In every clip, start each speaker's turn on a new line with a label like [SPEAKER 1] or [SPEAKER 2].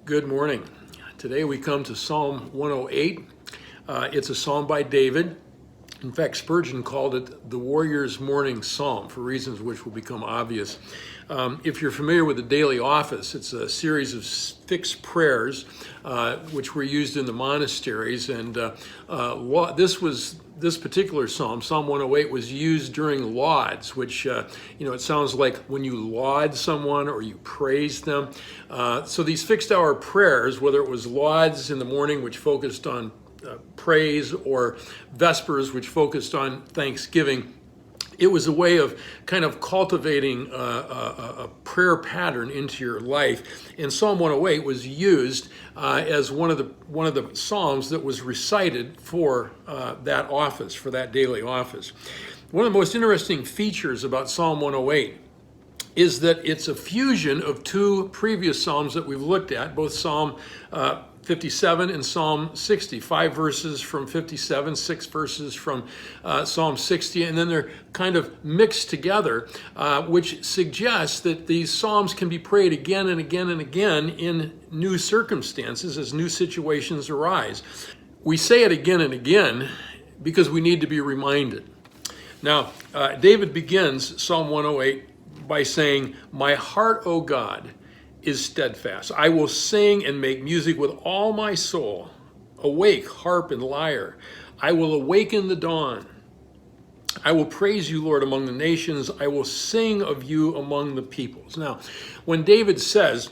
[SPEAKER 1] Good morning. Today we come to Psalm 108. It's a psalm by David. In fact, Spurgeon called it the warrior's morning psalm for reasons which will become obvious. If you're familiar with the daily office, it's a series of fixed prayers which were used in the monasteries. And this particular psalm, Psalm 108, was used during lauds, which, it sounds like when you laud someone or you praise them. So these fixed hour prayers, whether it was lauds in the morning, which focused on praise, or vespers, which focused on thanksgiving, it was a way of kind of cultivating a prayer pattern into your life. And Psalm 108 was used as one of the psalms that was recited for that office, for that daily office. One of the most interesting features about Psalm 108 is that it's a fusion of two previous psalms that we've looked at, both Psalm 57 and Psalm 60, 5 verses from 57, 6 verses from Psalm 60, and then they're kind of mixed together, which suggests that these psalms can be prayed again and again and again in new circumstances as new situations arise. We say it again and again because we need to be reminded. Now, David begins Psalm 108 by saying, "My heart, O God, is steadfast. I will sing and make music with all my soul. Awake, harp and lyre. I will awaken the dawn. I will praise you, Lord, among the nations. I will sing of you among the peoples." Now, when David says,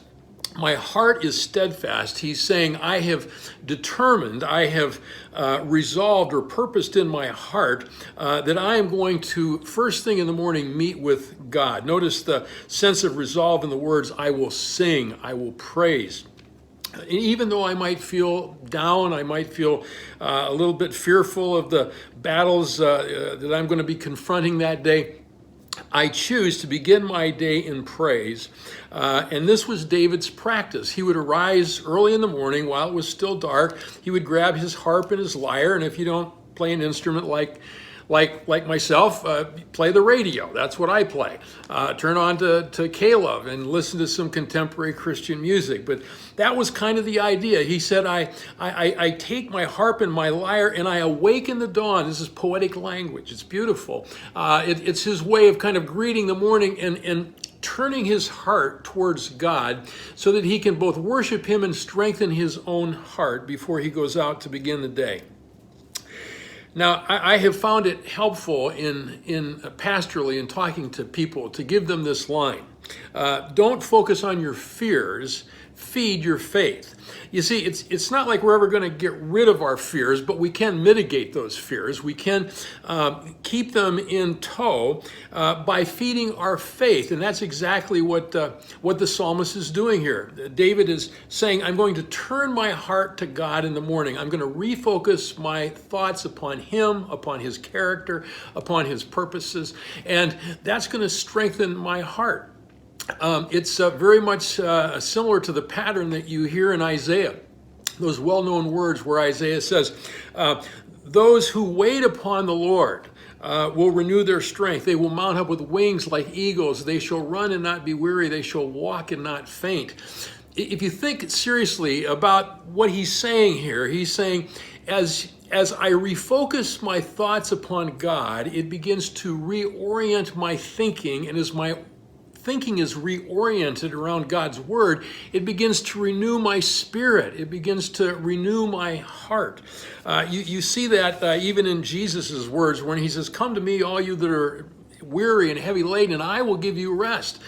[SPEAKER 1] "My heart is steadfast," he's saying, I have determined, I have resolved or purposed in my heart that I am going to, first thing in the morning, meet with God. Notice the sense of resolve in the words, I will sing, I will praise. Even though I might feel down, I might feel a little bit fearful of the battles that I'm going to be confronting that day, I choose to begin my day in praise. And this was David's practice. He would arise early in the morning while it was still dark. He would grab his harp and his lyre. And if you don't play an instrument like myself, play the radio. That's what I play. Turn on to K-Love and listen to some contemporary Christian music. But that was kind of the idea. He said, I take my harp and my lyre and I awaken the dawn. This is poetic language. It's beautiful. It's his way of kind of greeting the morning and turning his heart towards God so that he can both worship him and strengthen his own heart before he goes out to begin the day. Now, I have found it helpful in pastorally in talking to people to give them this line. Don't focus on your fears, feed your faith. You see, it's not like we're ever going to get rid of our fears, but we can mitigate those fears. We can keep them in tow by feeding our faith, and that's exactly what the psalmist is doing here. David is saying, I'm going to turn my heart to God in the morning. I'm going to refocus my thoughts upon him, upon his character, upon his purposes, and that's going to strengthen my heart. It's very much similar to the pattern that you hear in Isaiah, those well-known words where Isaiah says, those who wait upon the Lord will renew their strength. They will mount up with wings like eagles. They shall run and not be weary. They shall walk and not faint. If you think seriously about what he's saying here, he's saying, as I refocus my thoughts upon God, it begins to reorient my thinking, and as my thinking is reoriented around God's word, it begins to renew my spirit. It begins to renew my heart. You see that even in Jesus' words when he says, come to me, all you that are weary and heavy laden, and I will give you rest.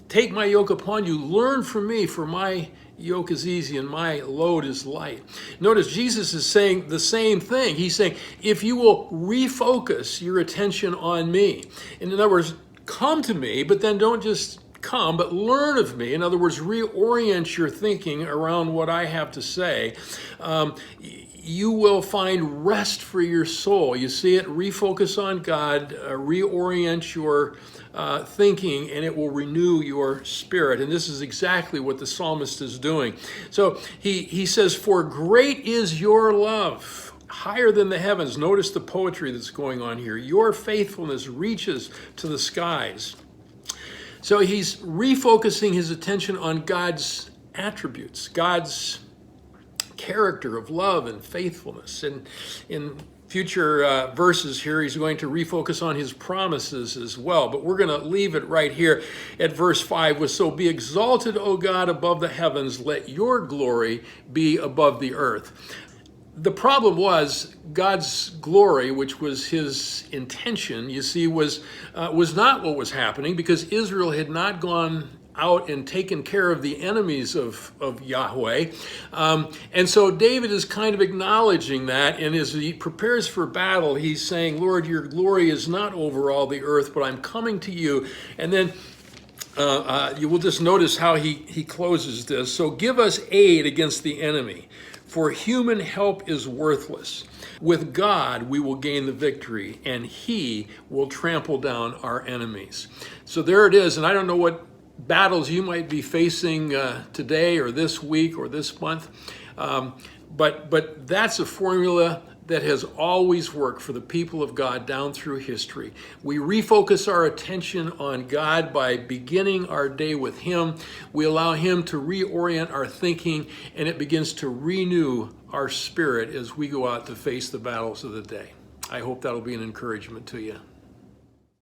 [SPEAKER 1] Take my yoke upon you. Learn from me, for my yoke is easy and my load is light. Notice Jesus is saying the same thing. He's saying, if you will refocus your attention on me, in other words, come to me, but then don't just come, but learn of me. In other words, reorient your thinking around what I have to say. You will find rest for your soul. You see it? Refocus on God, reorient your thinking, and it will renew your spirit. And this is exactly what the psalmist is doing. So he says, for great is your love, higher than the heavens. Notice the poetry that's going on here. Your faithfulness reaches to the skies. So he's refocusing his attention on God's attributes, God's character of love and faithfulness. And in future verses here, he's going to refocus on his promises as well. But we're going to leave it right here at verse 5 with, "So be exalted, O God, above the heavens, let your glory be above the earth." The problem was God's glory, which was his intention, you see, was not what was happening, because Israel had not gone out and taken care of the enemies of Yahweh. And so David is kind of acknowledging that, and as he prepares for battle, he's saying, "Lord, your glory is not over all the earth, but I'm coming to you." And then you will just notice how he closes this. "So give us aid against the enemy, for human help is worthless. With God we will gain the victory, and he will trample down our enemies." So there it is, and I don't know what battles you might be facing today or this week or this month, but that's a formula that has always worked for the people of God down through history. We refocus our attention on God by beginning our day with him. We allow him to reorient our thinking, and it begins to renew our spirit as we go out to face the battles of the day. I hope that'll be an encouragement to you.